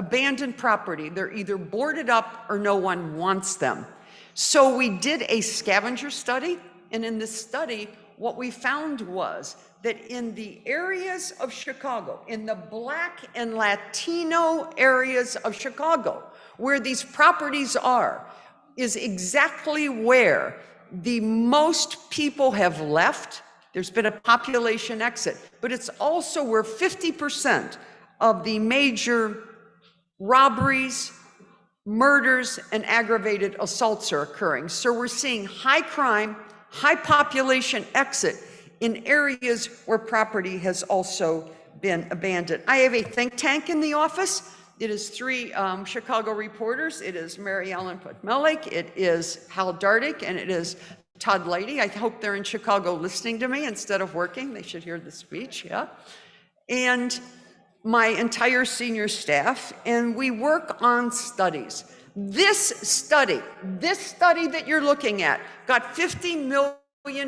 Abandoned property, they're either boarded up or no one wants them. So we did a scavenger study, and in this study, what we found was that in the areas of Chicago, in the Black and Latino areas of Chicago, where these properties are, is exactly where the most people have left. There's been a population exit, but it's also where 50% of the major robberies, murders, and aggravated assaults are occurring. So we're seeing high crime, high population exit in areas where property has also been abandoned. I have a think tank in the office. It is 3 Chicago reporters. It is Mary Ellen Putmelik, it is Hal Dardick, and it is Todd Leidy. I hope they're in Chicago listening to me instead of working. They should hear the speech, yeah. And my entire senior staff, and we work on studies. This study that you're looking at got 50 million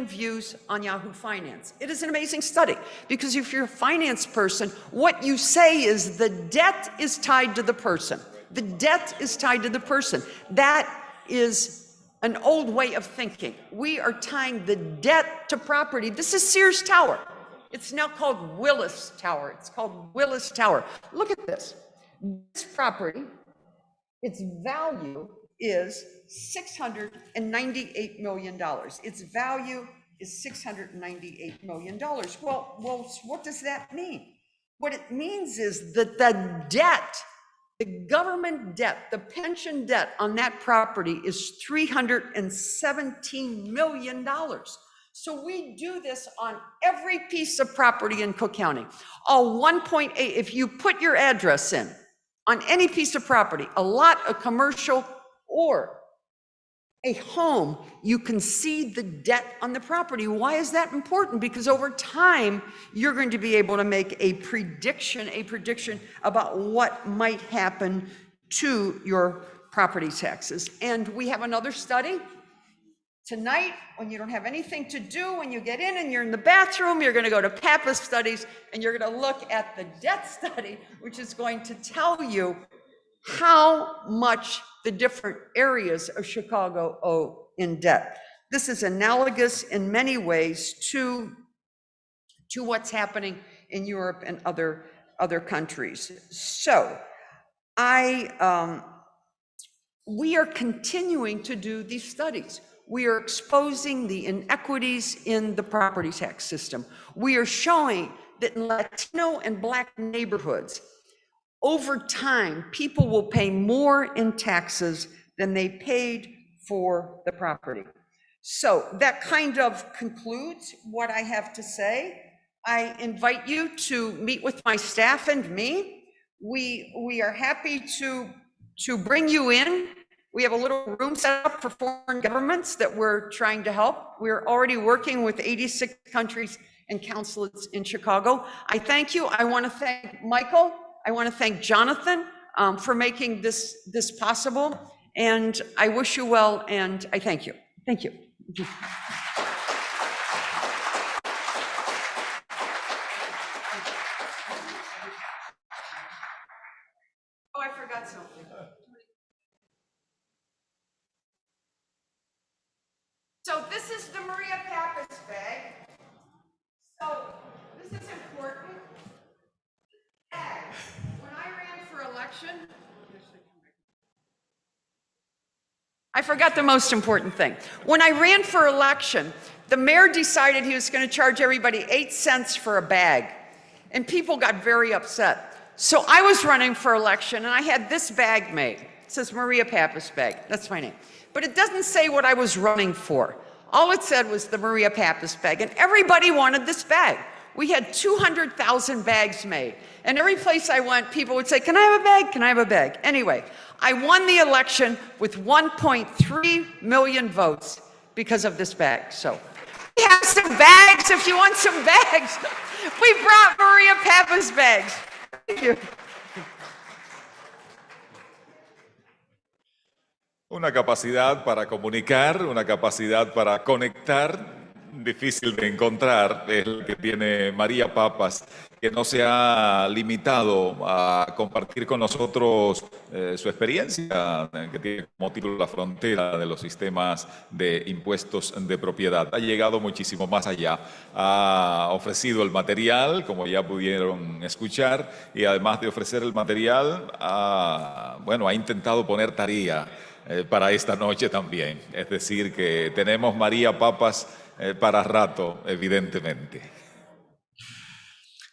views on Yahoo Finance. It is an amazing study because if you're a finance person, what you say is the debt is tied to the person. The debt is tied to the person. That is an old way of thinking. We are tying the debt to property. This is Sears Tower. It's now called Willis Tower. It's called Willis Tower. Look at this. This property, its value is $698 million. Its value is $698 million. Well, what does that mean? What it means is that the debt, the government debt, the pension debt on that property is $317 million. So we do this on every piece of property in Cook County. All 1.8, if you put your address in on any piece of property, a lot, a commercial, or a home, you can see the debt on the property. Why is that important? Because over time, you're going to be able to make a prediction about what might happen to your property taxes. And we have another study. Tonight, when you don't have anything to do, when you get in and you're in the bathroom, you're going to go to Pappas Studies and you're going to look at the debt study, which is going to tell you how much the different areas of Chicago owe in debt. This is analogous in many ways to what's happening in Europe and other countries. So I we are continuing to do these studies. We are exposing the inequities in the property tax system. We are showing that in Latino and Black neighborhoods, over time, people will pay more in taxes than they paid for the property. So that kind of concludes what I have to say. I invite you to meet with my staff and me. We are happy to bring you in. We have a little room set up for foreign governments that we're trying to help. We're already working with 86 countries and consulates in Chicago. I thank you. I want to thank Michael. I want to thank Jonathan for making this possible. And I wish you well, and I thank you. Thank you. Oh, I forgot something. So this is the Maria Pappas bag. So this is important. Bag. When I ran for election, I forgot the most important thing. When I ran for election, the mayor decided he was going to charge everybody 8 cents for a bag, and people got very upset. So I was running for election, and I had this bag made. It says Maria Pappas bag. That's my name. But it doesn't say what I was running for. All it said was the Maria Pappas bag, and everybody wanted this bag. We had 200,000 bags made, and every place I went, people would say, "Can I have a bag? Can I have a bag?" Anyway, I won the election with 1.3 million votes because of this bag. So we have some bags if you want some bags. We brought Maria Pappas bags. Thank you. Una capacidad para comunicar, una capacidad para conectar, difícil de encontrar, es la que tiene María Pappas, que no se ha limitado a compartir con nosotros su experiencia, que tiene como título La frontera de los sistemas de impuestos de propiedad. Ha llegado muchísimo más allá. Ha ofrecido el material, como ya pudieron escuchar, y además de ofrecer el material, ha intentado poner tarea para esta noche también. Es decir, que tenemos María Pappas para rato, evidentemente.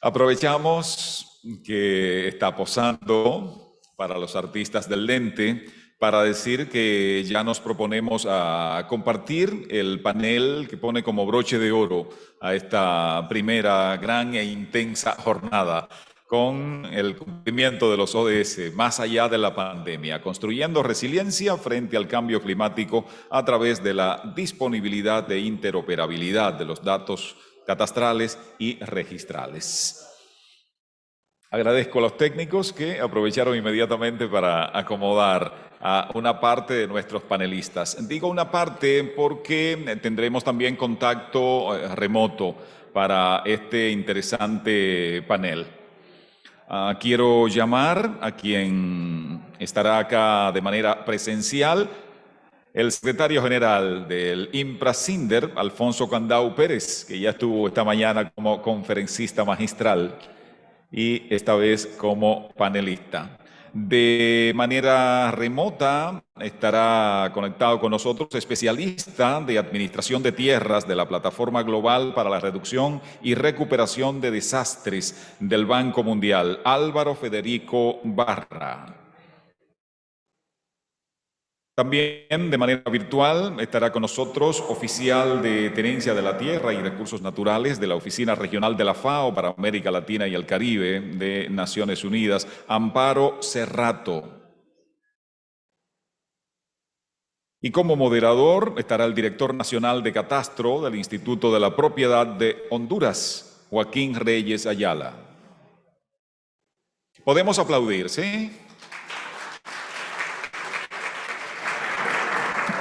Aprovechamos que está posando para los artistas del lente para decir que ya nos proponemos a compartir el panel que pone como broche de oro a esta primera gran e intensa jornada con el cumplimiento de los ODS más allá de la pandemia, construyendo resiliencia frente al cambio climático a través de la disponibilidad e interoperabilidad de los datos catastrales y registrales. Agradezco a los técnicos que aprovecharon inmediatamente para acomodar a una parte de nuestros panelistas. Digo una parte porque tendremos también contacto remoto para este interesante panel. Quiero llamar a quien estará acá de manera presencial, el secretario general del IMPRA-SINDER, Alfonso Candau Pérez, que ya estuvo esta mañana como conferencista magistral y esta vez como panelista. De manera remota estará conectado con nosotros especialista de administración de tierras de la Plataforma Global para la Reducción y Recuperación de Desastres del Banco Mundial, Álvaro Federico Barra. También de manera virtual estará con nosotros oficial de Tenencia de la Tierra y Recursos Naturales de la Oficina Regional de la FAO para América Latina y el Caribe de Naciones Unidas, Amparo Cerrato. Y como moderador estará el director nacional de Catastro del Instituto de la Propiedad de Honduras, Joaquín Reyes Ayala. Podemos aplaudir, ¿sí?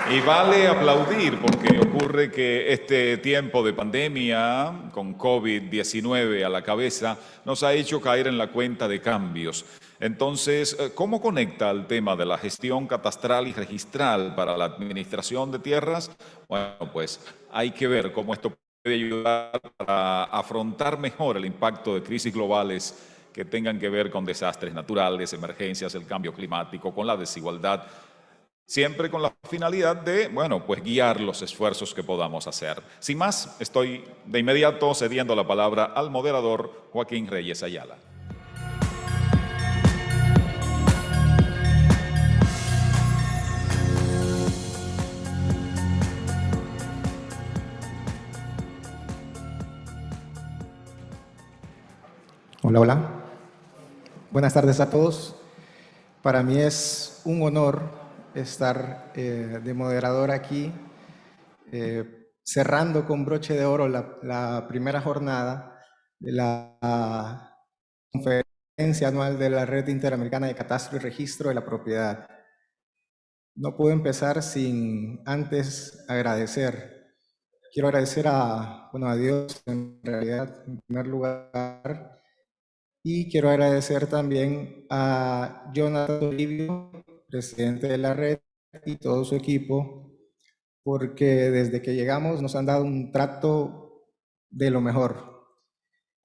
Y vale aplaudir porque ocurre que este tiempo de pandemia con COVID-19 a la cabeza nos ha hecho caer en la cuenta de cambios. Entonces, ¿cómo conecta el tema de la gestión catastral y registral para la administración de tierras? Bueno, pues hay que ver cómo esto puede ayudar para afrontar mejor el impacto de crisis globales que tengan que ver con desastres naturales, emergencias, el cambio climático, con la desigualdad siempre con la finalidad de, bueno, pues guiar los esfuerzos que podamos hacer. Sin más, estoy de inmediato cediendo la palabra al moderador Joaquín Reyes Ayala. Hola, hola. Buenas tardes a todos. Para mí es un honor estar de moderador aquí, cerrando con broche de oro la primera jornada de la Conferencia Anual de la Red Interamericana de Catastro y Registro de la Propiedad. No puedo empezar sin antes agradecer. Quiero agradecer a Dios, en realidad, en primer lugar. Y quiero agradecer también a Jonathan Toribio, presidente de la red, y todo su equipo, porque desde que llegamos nos han dado un trato de lo mejor.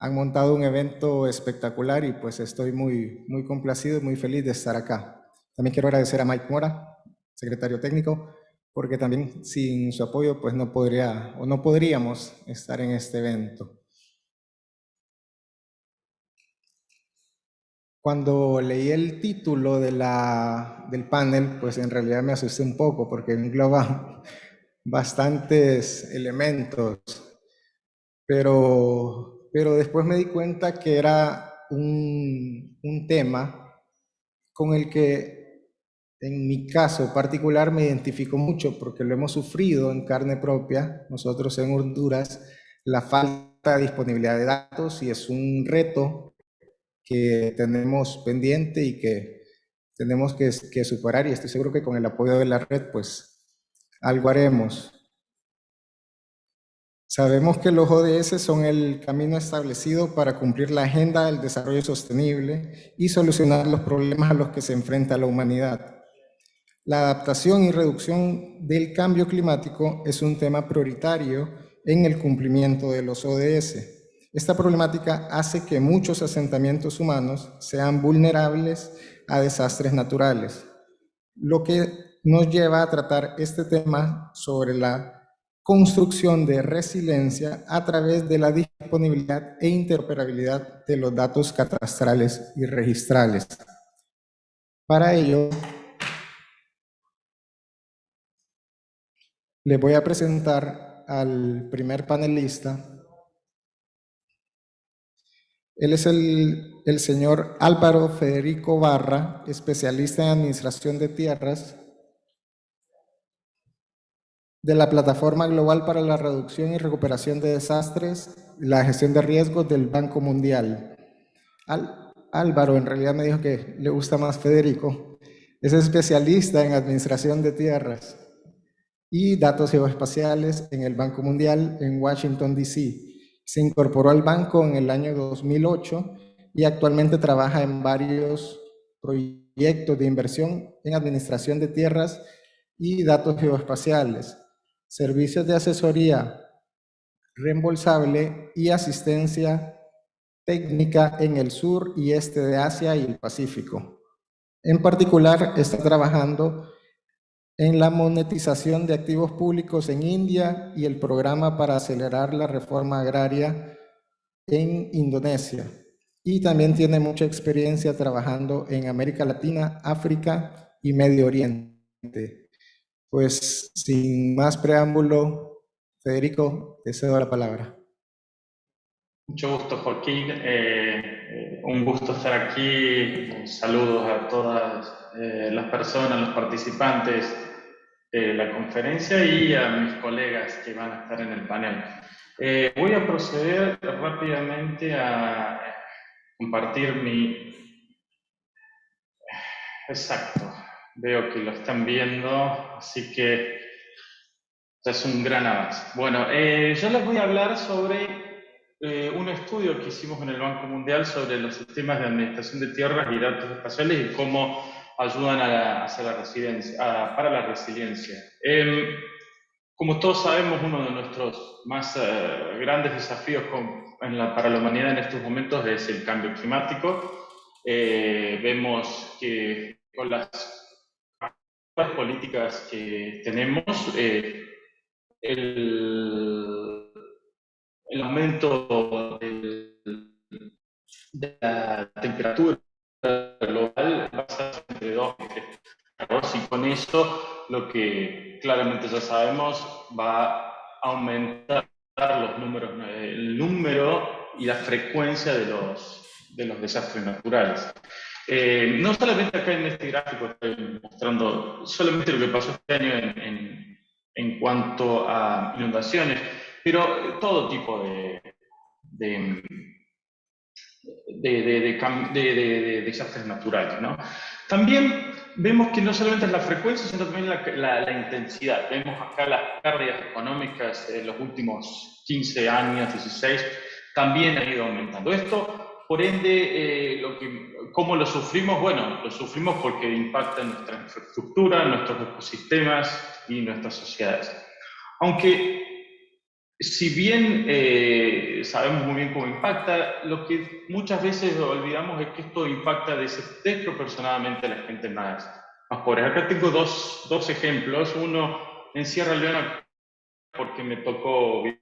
Han montado un evento espectacular y pues estoy muy complacido y muy feliz de estar acá. También quiero agradecer a Mike Mora, secretario técnico, porque también sin su apoyo pues no podríamos estar en este evento. Cuando leí el título del panel, pues en realidad me asusté un poco porque engloba bastantes elementos, pero después me di cuenta que era un tema con el que en mi caso particular me identifico mucho porque lo hemos sufrido en carne propia, nosotros en Honduras, la falta de disponibilidad de datos, y es un reto que tenemos pendiente y que tenemos que superar, y estoy seguro que con el apoyo de la red pues algo haremos. Sabemos que los ODS son el camino establecido para cumplir la agenda del desarrollo sostenible y solucionar los problemas a los que se enfrenta la humanidad. La adaptación y reducción del cambio climático es un tema prioritario en el cumplimiento de los ODS. Esta problemática hace que muchos asentamientos humanos sean vulnerables a desastres naturales, lo que nos lleva a tratar este tema sobre la construcción de resiliencia a través de la disponibilidad e interoperabilidad de los datos catastrales y registrales. Para ello, les voy a presentar al primer panelista. Él es el señor Álvaro Federico Barra, especialista en administración de tierras de la Plataforma Global para la Reducción y Recuperación de Desastres y la Gestión de Riesgos del Banco Mundial. Álvaro en realidad me dijo que le gusta más Federico. Es especialista en administración de tierras y datos geoespaciales en el Banco Mundial en Washington, D.C. Se incorporó al banco en el año 2008 y actualmente trabaja en varios proyectos de inversión en administración de tierras y datos geoespaciales, servicios de asesoría reembolsable y asistencia técnica en el sur y este de Asia y el Pacífico. En particular, está trabajando en la monetización de activos públicos en India y el programa para acelerar la reforma agraria en Indonesia. Y también tiene mucha experiencia trabajando en América Latina, África y Medio Oriente. Pues sin más preámbulo, Federico, te cedo la palabra. Mucho gusto, Joaquín. Un gusto estar aquí. Saludos a todas las personas, los participantes de la conferencia y a mis colegas que van a estar en el panel. Voy a proceder rápidamente a compartir mi... Exacto. Veo que lo están viendo, así que es un gran avance. Bueno, yo les voy a hablar sobre un estudio que hicimos en el Banco Mundial sobre los sistemas de administración de tierras y datos espaciales y cómo ayudan hacia la resiliencia, para la resiliencia. Como todos sabemos, uno de nuestros más grandes desafíos para la humanidad en estos momentos es el cambio climático. Vemos que con las las políticas que tenemos, el aumento de la temperatura global va a ser entre 2 y 3 grados, y con eso lo que claramente ya sabemos va a aumentar los números, el número y la frecuencia de los desastres naturales. No solamente acá en este gráfico estoy mostrando solamente lo que pasó este año en cuanto a inundaciones, pero todo tipo de desastres naturales, ¿no? También vemos que no solamente es la frecuencia, sino también la intensidad. Vemos acá las pérdidas económicas en los últimos 15 años, 16, también ha ido aumentando. Esto, por ende, ¿cómo lo sufrimos? Bueno, lo sufrimos porque impacta en nuestra infraestructura, en nuestros ecosistemas y nuestras sociedades. Aunque si bien sabemos muy bien cómo impacta, lo que muchas veces olvidamos es que esto impacta desproporcionadamente a la gente más pobre. Acá tengo dos ejemplos. Uno en Sierra Leona, porque me tocó vivir